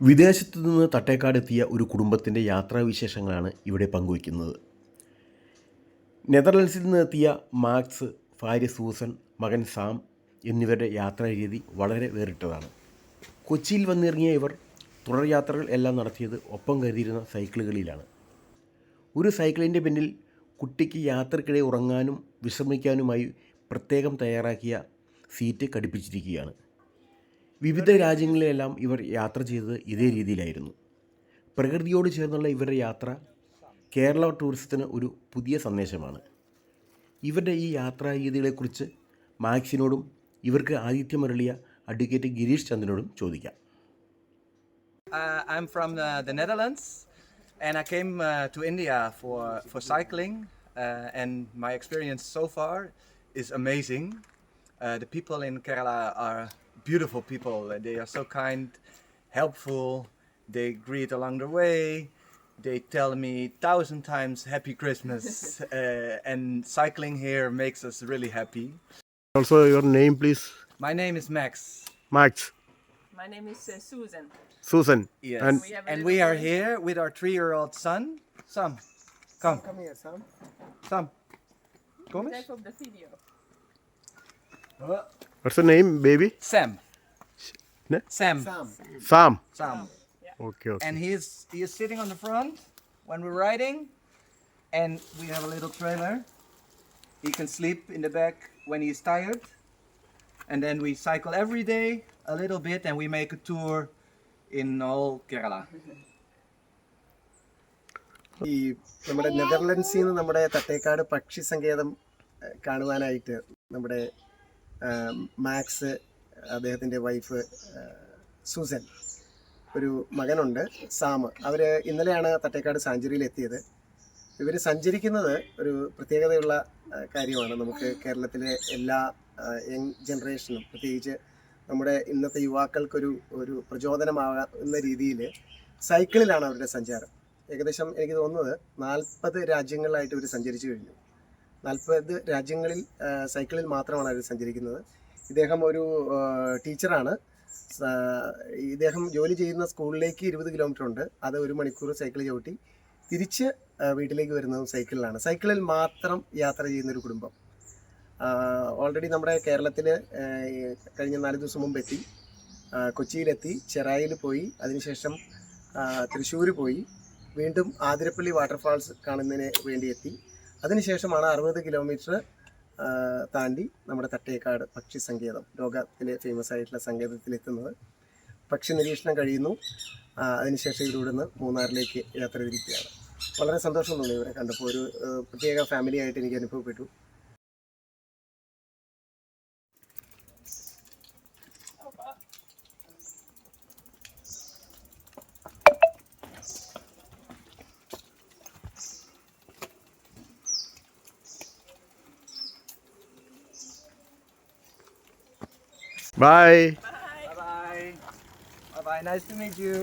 വിദേശത്തു നിന്ന് തട്ടേക്കാടെത്തിയ ഒരു കുടുംബത്തിൻ്റെ യാത്രാവിശേഷങ്ങളാണ് ഇവിടെ പങ്കുവയ്ക്കുന്നത്. നെതർലൻഡ്സിൽ നിന്നെത്തിയ മാക്സ്, ഭാര്യ സൂസൻ, മകൻ സാം എന്നിവരുടെ യാത്രാരീതി വളരെ വേറിട്ടതാണ്. കൊച്ചിയിൽ വന്നിറങ്ങിയ ഇവർ തുടർ യാത്രകൾ എല്ലാം നടത്തിയത് ഒപ്പം കരുതിയിരുന്ന സൈക്കിളുകളിലാണ്. ഒരു സൈക്കിളിൻ്റെ പിന്നിൽ കുട്ടിക്ക് യാത്രക്കിടെ ഉറങ്ങാനും വിശ്രമിക്കാനുമായി പ്രത്യേകം തയ്യാറാക്കിയ സീറ്റ് ഘടിപ്പിച്ചിരിക്കുകയാണ്. വിവിധ രാജ്യങ്ങളിലെല്ലാം ഇവർ യാത്ര ചെയ്തത് ഇതേ രീതിയിലായിരുന്നു. പ്രകൃതിയോട് ചേർന്നുള്ള ഇവരുടെ യാത്ര കേരള ടൂറിസത്തിന് ഒരു പുതിയ സന്ദേശമാണ്. ഇവരുടെ ഈ യാത്രാ രീതികളെക്കുറിച്ച് മാക്സിനോടും ഇവർക്ക് ആതിഥ്യമരുളിയ അഡ്വക്കേറ്റ് ഗിരീഷ് ചന്ദ്രനോടും ചോദിക്കാം. I'm from the Netherlands and I came to India for cycling and my experience so far is amazing. The people in Kerala are beautiful people. They are so kind, helpful. They greet along the way. They tell me 1,000 times Happy Christmas. And cycling here makes us really happy. Also your name please. My name is Max. Max. My name is Susan. Susan. Yes. And And we are here with our 3-year-old son. Sam, come. Come here, Sam. Sam. Kom Type eens. of the video. what's the name baby? Sam. Ne? Sam. Sam. Sam. Sam. Okay. And he is sitting on the front when we're riding, and we have a little trailer. He can sleep in the back when he's tired, and then we cycle every day a little bit, and we make a tour in all Kerala. ഈ നമ്മുടെ നെതർലൻഡ്സിൽ നിന്ന് നമ്മുടെ തട്ടേക്കാട് പക്ഷി സങ്കേതം കാണുവാനായിട്ട് നമ്മുടെ max, അദ്ദേഹത്തിൻ്റെ wife Susan, ഒരു മകനുണ്ട് സാം. അവർ ഇന്നലെയാണ് തട്ടേക്കാട് സാഞ്ചുറിയിൽ എത്തിയത്. ഇവർ സഞ്ചരിക്കുന്നത് ഒരു പ്രത്യേകതയുള്ള കാര്യമാണ്. നമുക്ക് കേരളത്തിലെ എല്ലാ യങ് ജനറേഷനും, പ്രത്യേകിച്ച് നമ്മുടെ ഇന്നത്തെ യുവാക്കൾക്കൊരു പ്രചോദനമാകുന്ന രീതിയിൽ സൈക്കിളിലാണ് അവരുടെ സഞ്ചാരം. ഏകദേശം എനിക്ക് തോന്നുന്നത് 40 രാജ്യങ്ങളിലായിട്ട് ഇവർ സഞ്ചരിച്ചു കഴിഞ്ഞു. 40 രാജ്യങ്ങളിൽ സൈക്കിളിൽ മാത്രമാണ് അവർ സഞ്ചരിക്കുന്നത്. ഇദ്ദേഹം ഒരു ടീച്ചറാണ്. ഇദ്ദേഹം ജോലി ചെയ്യുന്ന സ്കൂളിലേക്ക് 20 കിലോമീറ്റർ ഉണ്ട്. അത് 1 മണിക്കൂർ സൈക്കിൾ ചവിട്ടി തിരിച്ച് വീട്ടിലേക്ക് വരുന്നതും സൈക്കിളിലാണ്. സൈക്കിളിൽ മാത്രം യാത്ര ചെയ്യുന്നൊരു കുടുംബം. ഓൾറെഡി നമ്മുടെ കേരളത്തിൽ കഴിഞ്ഞ 4 ദിവസം മുമ്പ് എത്തി. കൊച്ചിയിലെത്തി, ചെറായിൽ പോയി, അതിനുശേഷം തൃശ്ശൂർ പോയി, വീണ്ടും ആതിരപ്പള്ളി വാട്ടർഫാൾസ് കാണുന്നതിന് വേണ്ടി എത്തി. അതിനുശേഷമാണ് 60 കിലോമീറ്റർ താണ്ടി നമ്മുടെ തട്ടേക്കാട് പക്ഷി സങ്കേതം, ലോകത്തിലെ ഫേമസ് ആയിട്ടുള്ള സങ്കേതത്തിലെത്തുന്നത്. പക്ഷി നിരീക്ഷണം കഴിയുന്നു. അതിനുശേഷം ഇവിടുന്ന് മൂന്നാറിലേക്ക് യാത്ര തിരിക്കുകയാണ്. വളരെ സന്തോഷം തോന്നി ഇവരെ കണ്ടപ്പോൾ. ഒരു പ്രത്യേക ഫാമിലി ആയിട്ട് എനിക്ക് അനുഭവപ്പെട്ടു. Bye. Bye bye. Bye bye. Nice to meet you.